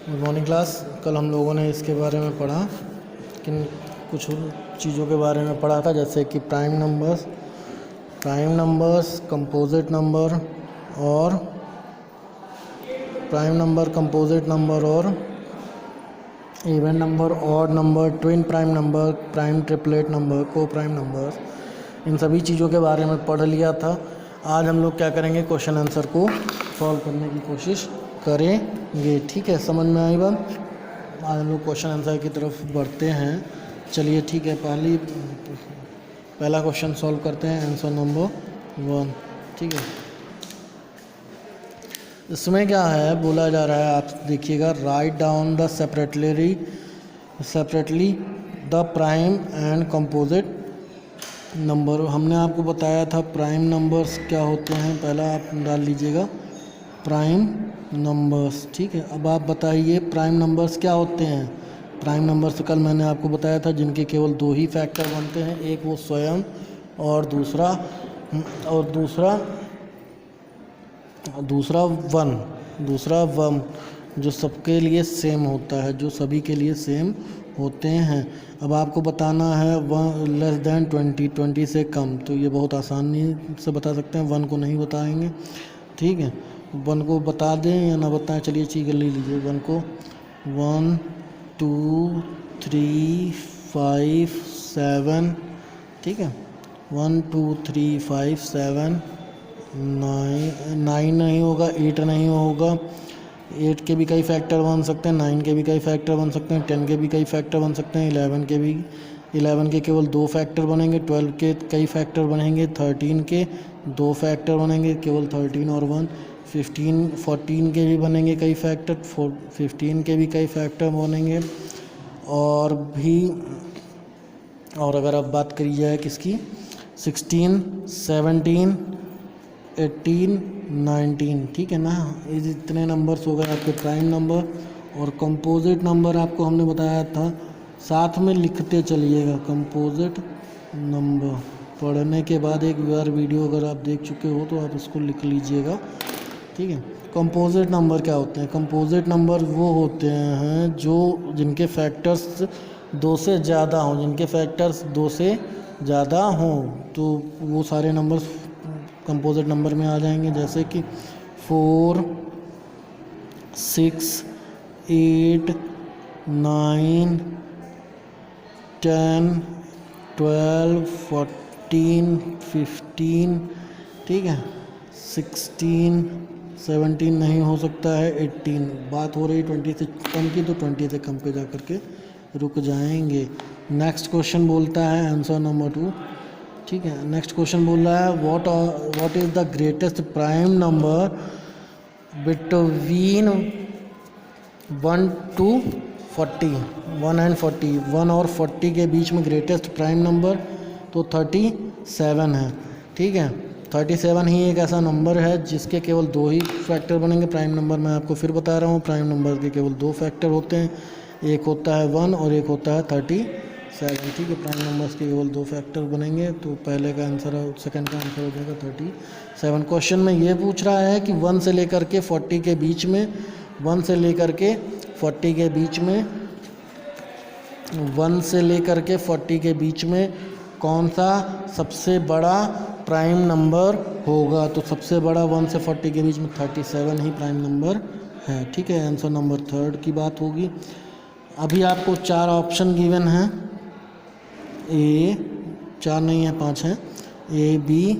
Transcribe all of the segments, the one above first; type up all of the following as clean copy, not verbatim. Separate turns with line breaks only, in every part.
Good morning class. कल हम लोगों ने इसके बारे में पढ़ा, किन कुछ चीज़ों के बारे में पढ़ा था, जैसे कि प्राइम नंबर्स, कंपोजिट नंबर और even number, odd number, twin prime number, prime triplet number, को प्राइम नंबर्स, इन सभी चीज़ों के बारे में पढ़ लिया था। आज हम लोग क्या करेंगे, क्वेश्चन आंसर को सॉल्व करने की कोशिश करेंगे। ठीक है, समझ में आई बात? आज हम लोग क्वेश्चन आंसर की तरफ बढ़ते हैं। चलिए ठीक है, पहला क्वेश्चन सॉल्व करते हैं, आंसर नंबर 1। ठीक है, इसमें क्या है, बोला जा रहा है, आप देखिएगा, write down the separately the prime and composite number. हमने आपको बताया था प्राइम नंबर्स क्या होते हैं, पहला आप डाल लीजिएगा प्राइम नंबर्स। ठीक है, अब आप बताइए प्राइम नंबर्स क्या होते हैं। प्राइम नंबर्स कल मैंने आपको बताया था जिनके केवल दो ही फैक्टर बनते हैं, एक वो स्वयं और दूसरा वन जो सबके लिए सेम होता है, जो सभी के लिए सेम होते हैं। अब आपको बताना है लेस देन 20 से कम, तो ये बहुत आसानी से बता सकते हैं, 1 को नहीं बताएंगे। ठीक है, 1 को बता दें या ना बताएं, चलिए ठीक है, ले लीजिए 1 को। 1 2 3 5 7, ठीक है, 1 2 3 5 7 9 नहीं होगा, 8 नहीं होगा, 8 के भी कई फैक्टर बन सकते हैं, 9 के भी कई फैक्टर बन सकते हैं, 10 के भी कई फैक्टर बन सकते हैं, 11 के केवल 2 फैक्टर बनेंगे, 12 के कई फैक्टर बनेंगे, 13 के 2 फैक्टर बनेंगे, केवल 13 और 1, 14 के भी बनेंगे कई फैक्टर, 15 के भी कई फैक्टर बनेंगे। और अगर अब बात करी जाए किसकी, 16 17 18 19, ठीक है ना, ये जितने नंबर्स हो गए आपके प्राइम नंबर। और कंपोजिट नंबर आपको हमने बताया था, साथ में लिखते चलिएगा कंपोजिट नंबर। पढ़ने के बाद एक बार वीडियो अगर आप देख चुके हो तो आप इसको लिख लीजिएगा। ठीक है, कंपोजिट नंबर क्या होते हैं? कंपोजिट नंबर वो होते हैं जिनके फैक्टर्स 2 से ज़्यादा हों, तो वो सारे नंबर्स कंपोजिट नंबर में आ जाएंगे, जैसे कि 4 6 8 9 10 12 14 15, ठीक है, 16 17 नहीं हो सकता है, 18। बात हो रही 20 से कम की, तो 20 से कम पे जा कर के रुक जाएंगे। नेक्स्ट क्वेश्चन बोलता है आंसर नंबर 2। ठीक है, नेक्स्ट क्वेश्चन बोल रहा है what is the greatest prime number between 1 to 40, 1 and 40, 1 और 40 के बीच में ग्रेटेस्ट प्राइम नंबर तो 37 है। ठीक है, 37 ही एक ऐसा नंबर है जिसके केवल 2 ही फैक्टर बनेंगे। प्राइम नंबर मैं आपको फिर बता रहा हूँ, प्राइम नंबर के केवल 2 फैक्टर होते हैं, एक होता है 1 और एक होता है 37। ठीक है, प्राइम नंबर्स के केवल 2 फैक्टर बनेंगे, तो पहले का आंसर और सेकंड का आंसर हो जाएगा 37। क्वेश्चन में ये पूछ रहा है कि 1 से लेकर के 40 के बीच में 1 से लेकर के 40 के बीच में कौन सा सबसे बड़ा प्राइम नंबर होगा? तो सबसे बड़ा 1 से 40 के बीच में 37 ही प्राइम नंबर है। ठीक है, आंसर नंबर 3 की बात होगी। अभी आपको 4 ऑप्शन गिवन हैं, 4 नहीं है, 5 हैं, A B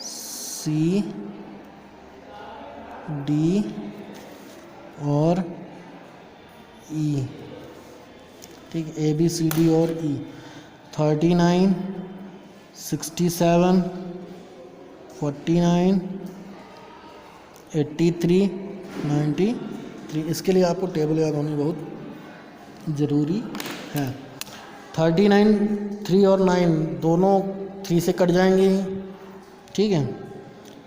C D और E। ठीक, A B C D और E। 39 67 49 83 93। इसके लिए आपको टेबल याद होनी बहुत ज़रूरी है। 39, 3 और 9 दोनों 3 से कट जाएंगे। ठीक है,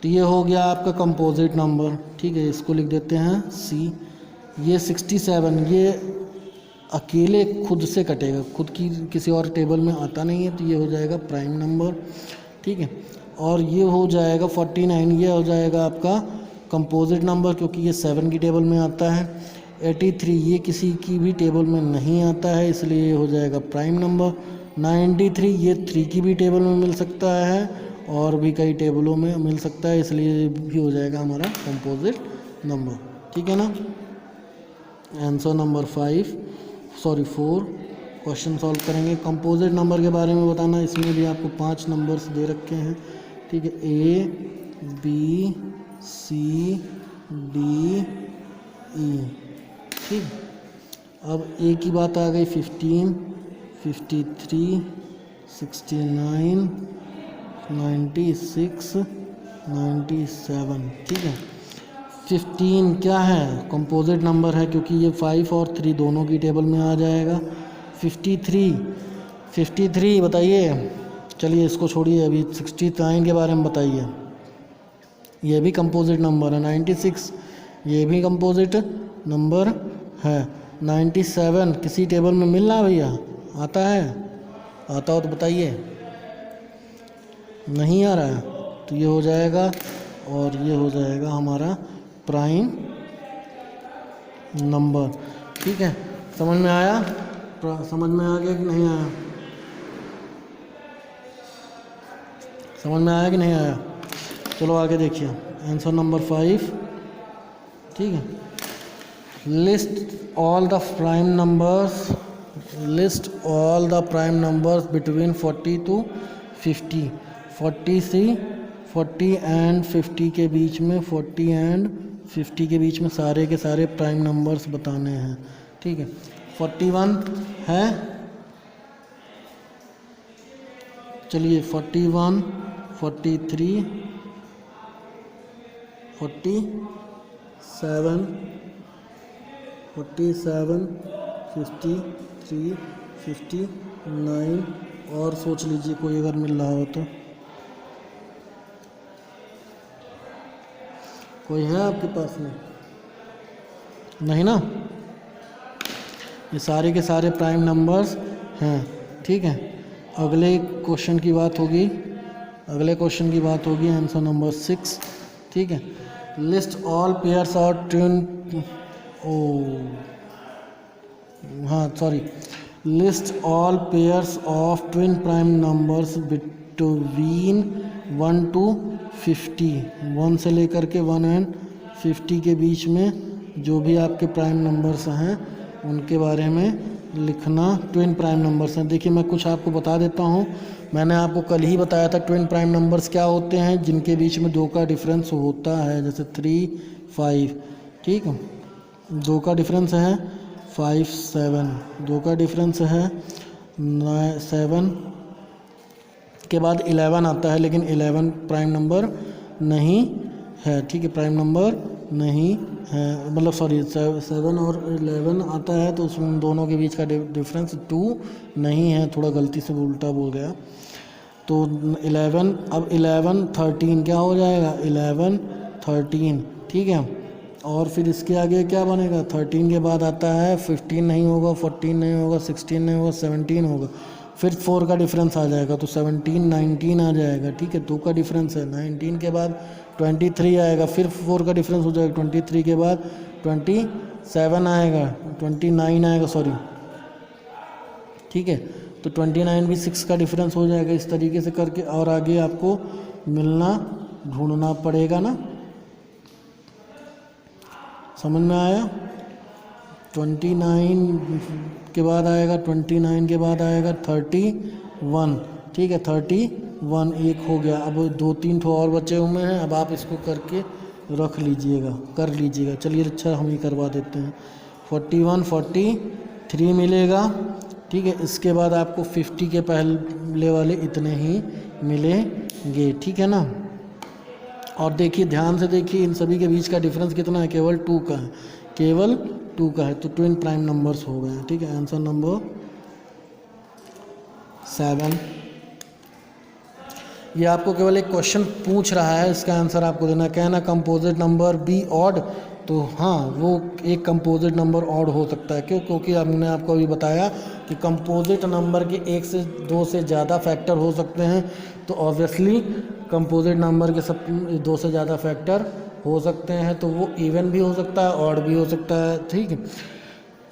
तो ये हो गया आपका कंपोजिट नंबर। ठीक है, इसको लिख देते हैं C। ये 67 ये अकेले खुद से कटेगा, खुद की किसी और टेबल में आता नहीं है, तो ये हो जाएगा प्राइम नंबर। ठीक है, और ये हो जाएगा 49, ये हो जाएगा आपका कंपोजिट नंबर क्योंकि ये 7 की टेबल में आता है। 83 ये किसी की भी टेबल में नहीं आता है, इसलिए ये हो जाएगा प्राइम नंबर। 93 ये 3 की भी टेबल में मिल सकता है और भी कई टेबलों में मिल सकता है, इसलिए ये भी हो जाएगा हमारा कंपोजिट नंबर। ठीक है ना। आंसर नंबर 4 क्वेश्चन सॉल्व करेंगे। कंपोजिट नंबर के बारे में बताना, इसमें भी आपको 5 नंबर्स दे रखे हैं। ठीक है, A B C D E। ठीक, अब A की बात आ गई 15, 53, 69, 96, 97। ठीक है, 15 क्या है, कंपोजिट नंबर है क्योंकि ये 5 और 3 दोनों की टेबल में आ जाएगा। 53 बताइए। चलिए इसको छोड़िए, अभी 69 के बारे में बताइए। ये भी कंपोजिट नंबर है। 96 ये भी कंपोजिट नंबर है। 97 किसी टेबल में मिल रहा है भैया, आता है? आता हो तो बताइए। नहीं आ रहा है तो ये हो जाएगा और ये हो जाएगा हमारा प्राइम नंबर। ठीक है, समझ में आया? समझ में आ गया कि नहीं आया? समझ में आया कि नहीं आया? चलो आगे देखिए, आंसर नंबर 5। ठीक है, list all the prime numbers between 40 to 50। 40 and 50 के बीच में, 40 एंड 50 के बीच में सारे के सारे प्राइम नंबर्स बताने हैं। ठीक है, 41 है, चलिए 41, 43, 47, 53, 59 और सोच लीजिए कोई अगर मिल रहा हो तो। कोई है आपके पास में? नहीं ना, ये सारे के सारे प्राइम नंबर्स हैं। ठीक है, अगले क्वेश्चन की बात होगी आंसर नंबर 6। ठीक है, लिस्ट ऑल पेयर्स और twin list all pairs of twin prime numbers between 1 to 50। 1 से लेकर के 1 and 50 के बीच में जो भी आपके प्राइम नंबर्स हैं उनके बारे में लिखना। ट्विन प्राइम नंबर्स हैं, देखिए मैं कुछ आपको बता देता हूँ। मैंने आपको कल ही बताया था ट्विन प्राइम नंबर्स क्या होते हैं, जिनके बीच में 2 का डिफरेंस होता है, जैसे 3, 5। ठीक है, 2 का डिफरेंस है 5, 7, 2 का डिफरेंस है 7 के बाद 11 आता है, लेकिन 11 प्राइम नंबर नहीं है। ठीक है, प्राइम नंबर नहीं है, मतलब सॉरी 7 और 11 आता है तो उसमें दोनों के बीच का डिफरेंस 2 नहीं है, थोड़ा गलती से उल्टा बोल गया तो 11। अब 11, 13 क्या हो जाएगा, 11, 13। ठीक है, और फिर इसके आगे क्या बनेगा, 13 के बाद आता है 15 नहीं होगा, 14 नहीं होगा, 16 नहीं होगा, 17 होगा, फिर 4 का डिफरेंस आ जाएगा तो 17, 19 आ जाएगा। ठीक है, 2 का डिफरेंस है। 19 के बाद 23 आएगा, फिर 4 का डिफरेंस हो जाएगा। 23 के बाद 27 आएगा, 29 आएगा, सॉरी। ठीक है, तो 29 भी 6 का डिफरेंस हो जाएगा। इस तरीके से करके और आगे आपको ढूंढना पड़ेगा ना। समझ में आया? 29 के बाद आएगा, 29 के बाद आएगा 31। ठीक है, 31 एक हो गया। अब 2-3 ठो और बचे हुए हैं, अब आप इसको करके कर लीजिएगा। चलिए अच्छा हम ही करवा देते हैं। 41, 43 मिलेगा। ठीक है, इसके बाद आपको 50 के पहले वाले इतने ही मिलेंगे। ठीक है ना। और देखिए, ध्यान से देखिए, इन सभी के बीच का डिफरेंस कितना है, केवल 2 का है, केवल 2 का है, तो ट्विन प्राइम नंबर्स हो गए हैं। ठीक है, आंसर नंबर 7। ये आपको केवल एक क्वेश्चन पूछ रहा है, इसका आंसर आपको देना। कहना कंपोजिट नंबर बी ऑड, तो हाँ वो एक कंपोजिट नंबर ऑड हो सकता है। क्यों? क्योंकि हमने आपको अभी बताया कि कंपोजिट नंबर के 1 से 2 से ज़्यादा फैक्टर हो सकते हैं, तो ऑब्वियसली कंपोजिट नंबर के सब 2 से ज़्यादा फैक्टर हो सकते हैं, तो वो इवन भी हो सकता है, ऑड भी हो सकता है, ठीक है।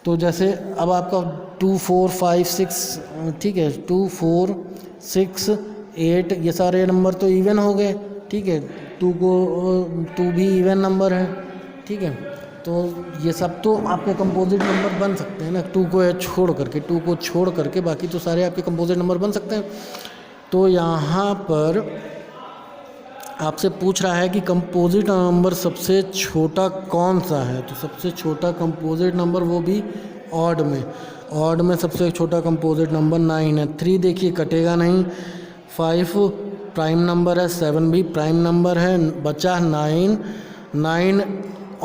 तो जैसे अब आपका 2 4 5 6, ठीक है, 2 4 6 8 ये सारे नंबर तो इवन हो गए, ठीक है। 2 भी इवन नंबर है, ठीक है। तो ये सब तो आपके कंपोजिट नंबर बन सकते हैं ना, 2 को छोड़ करके बाकी तो सारे आपके कंपोजिट नंबर बन सकते हैं। तो यहाँ पर आपसे पूछ रहा है कि कंपोजिट नंबर सबसे छोटा कौन सा है, तो सबसे छोटा कंपोजिट नंबर वो भी ऑड में सबसे छोटा कंपोजिट नंबर 9 है। 3 देखिए कटेगा नहीं, 5 प्राइम नंबर है, 7 भी प्राइम नंबर है, बचा 9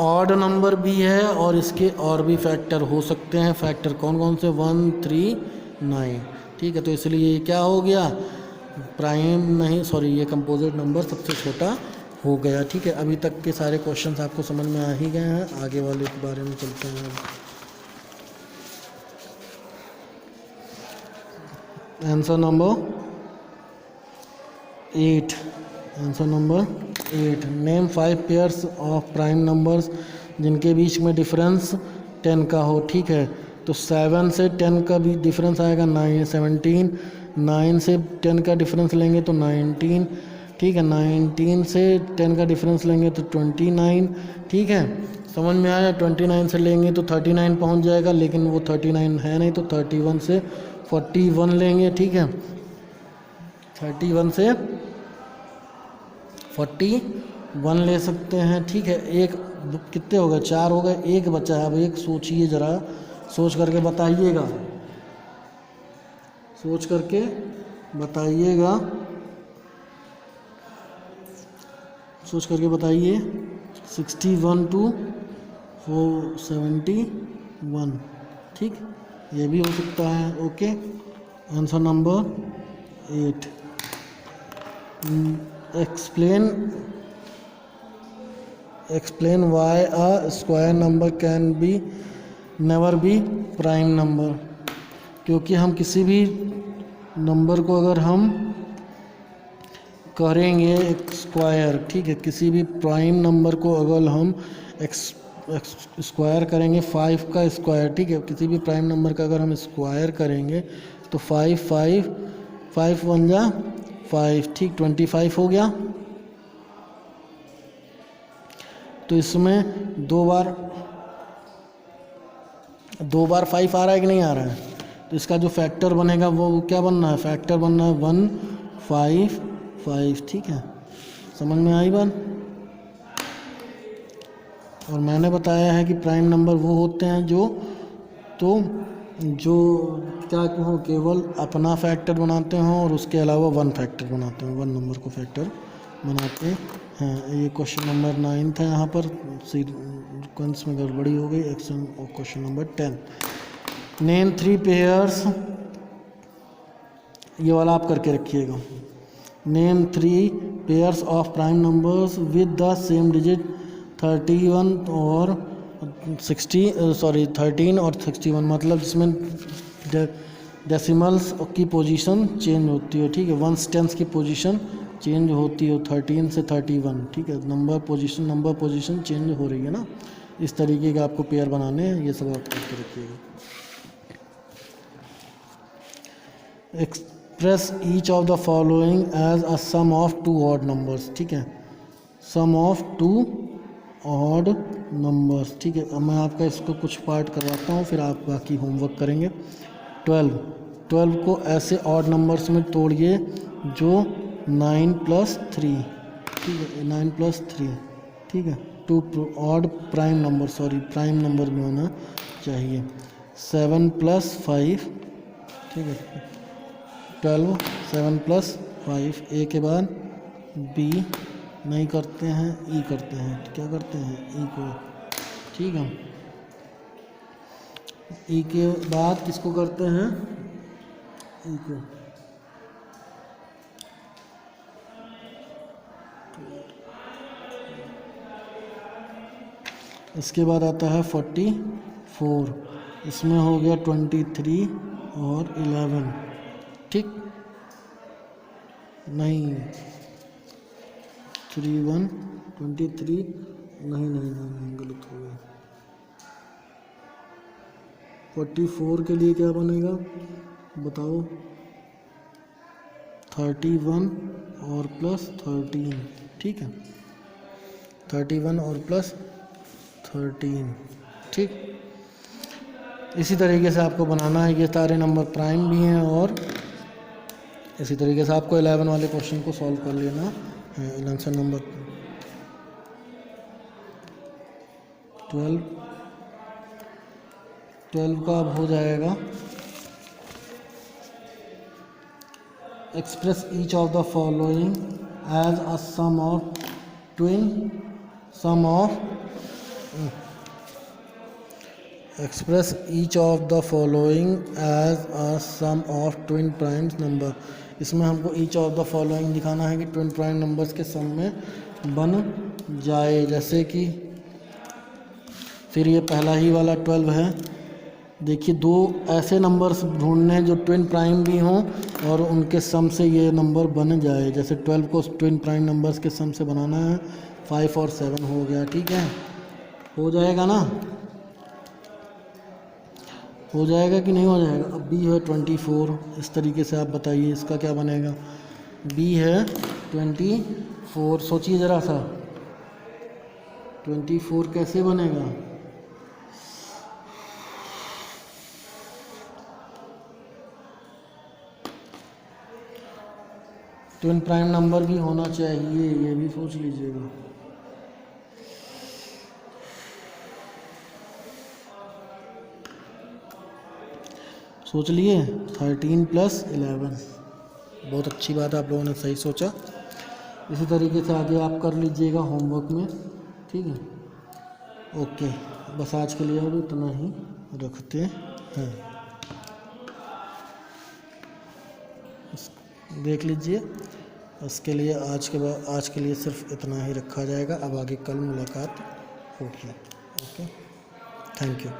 ऑड नंबर भी है और इसके और भी फैक्टर हो सकते हैं। फैक्टर कौन कौन से, 1 3 9, ठीक है। तो इसलिए ये क्या हो गया, प्राइम नहीं, सॉरी, ये कंपोजिट नंबर सबसे छोटा हो गया, ठीक है। अभी तक के सारे क्वेश्चंस आपको समझ में आ ही गए हैं, आगे वाले के बारे में चलते हैं। Answer number 8, answer number 8, name 5 pairs of prime numbers जिनके बीच में डिफरेंस 10 का हो, ठीक है। तो 7 से 10 का भी डिफरेंस आएगा 9 17, 9 से 10 का डिफरेंस लेंगे तो 19, ठीक है। 19 से 10 का डिफरेंस लेंगे तो 29, ठीक है। समझ में आया, 29 से लेंगे तो 39 पहुंच जाएगा, लेकिन वो 39 है नहीं, तो 31 से 41 लेंगे, ठीक है। 31 से 41 ले सकते हैं, ठीक है। एक कितने हो गए, 4 हो गए, एक बचा है। अब एक सोचिए ज़रा, सोच करके बताइएगा, सोच करके बताइएगा, सोच करके बताइए। 61 to 471, ठीक, ये भी हो सकता है, okay. Answer number 8, explain why a square number can be never be prime number. क्योंकि हम किसी भी नंबर को अगर हम करेंगे एक स्क्वायर, ठीक है, किसी भी प्राइम नंबर को अगर हम स्क्वायर करेंगे, 5 का स्क्वायर, ठीक है, किसी भी प्राइम नंबर का अगर हम स्क्वायर करेंगे तो 5 5 5 1 जा 5, ठीक, 25 हो गया। तो इसमें दो बार 5 आ रहा है कि नहीं आ रहा है, तो इसका जो फैक्टर बनेगा वो क्या बनना है, फैक्टर बनना है 1 5 5, ठीक है। समझ में आई बात। और मैंने बताया है कि प्राइम नंबर वो होते हैं जो क्या हो, केवल अपना फैक्टर बनाते हों और उसके अलावा 1 फैक्टर बनाते हों, 1 नंबर को फैक्टर बनाते हैं। ये क्वेश्चन नंबर 9 था, यहाँ पर सीक्वेंस में गड़बड़ी हो गई। क्वेश्चन नंबर 10, नेम 3 पेयर्स, ये वाला आप करके रखिएगा। Name 3 pairs of prime numbers with the same digit 13 और 61, मतलब जिसमें डेसिमल्स की पोजीशन चेंज होती हो, ठीक है, 1s 10s की पोजीशन चेंज होती हो 13 से 31, ठीक है। नंबर पोजीशन चेंज हो रही है ना, इस तरीके का आपको पेयर बनाने हैं, ये सब आप करके रखिएगा। Express each of the following as a sum of 2 odd numbers, ठीक है, सम ऑफ 2 ऑड नंबर्स, ठीक है। अब मैं आपका इसको कुछ पार्ट करवाता हूँ, फिर आप बाकी होमवर्क करेंगे। 12 को ऐसे ऑड नंबर्स में तोड़िए जो 9 + 3, ठीक है, 9 + 3, ठीक है। 2 ऑड प्राइम नंबर में होना चाहिए। 7 + 5, ठीक है, 12 7 + 5, ए के बाद बी नहीं करते हैं, ई करते हैं, क्या करते हैं, ई को, ठीक है। ई के बाद किसको करते हैं, ई को, इसके बाद आता है 44, इसमें हो गया 23 और 11, ठीक, नहीं 3 1 23 नहीं गलत हो गया। 44 के लिए क्या बनेगा बताओ? 31 और प्लस 13, ठीक है, 31 और प्लस 13, ठीक। इसी तरीके से आपको बनाना है, ये सारे नंबर प्राइम भी हैं और इसी तरीके से आपको 11 वाले क्वेश्चन को सॉल्व कर लेना है। आंसर नंबर 12 का अब हो जाएगा, express each of the following as a sum of twin sum of express each of the following as a sum of twin prime number. इसमें हमको ईच ऑफ द फॉलोइंग दिखाना है कि ट्विन प्राइम नंबर्स के सम में बन जाए। जैसे कि फिर ये पहला ही वाला 12 है। देखिए, दो ऐसे नंबर्स ढूंढने जो ट्विन प्राइम भी हों और उनके सम से ये नंबर बन जाए। जैसे 12 को ट्विन प्राइम नंबर्स के सम से बनाना है, 5 और 7 हो गया, ठीक है, हो जाएगा ना, हो जाएगा कि नहीं हो जाएगा? अब बी है 24, इस तरीके से आप बताइए इसका क्या बनेगा। बी है 24, सोचिए ज़रा सा 24 कैसे बनेगा? ट्विन प्राइम नंबर भी होना चाहिए, ये भी सोच लीजिएगा। सोच लिए 13 + 11, बहुत अच्छी बात है, आप लोगों ने सही सोचा। इसी तरीके से आगे आप कर लीजिएगा होमवर्क में, ठीक है। ओके, बस आज के लिए अब इतना ही रखते हैं। देख लीजिए, इसके लिए आज के लिए सिर्फ इतना ही रखा जाएगा। अब आगे कल मुलाकात होगी। Okay, thank you.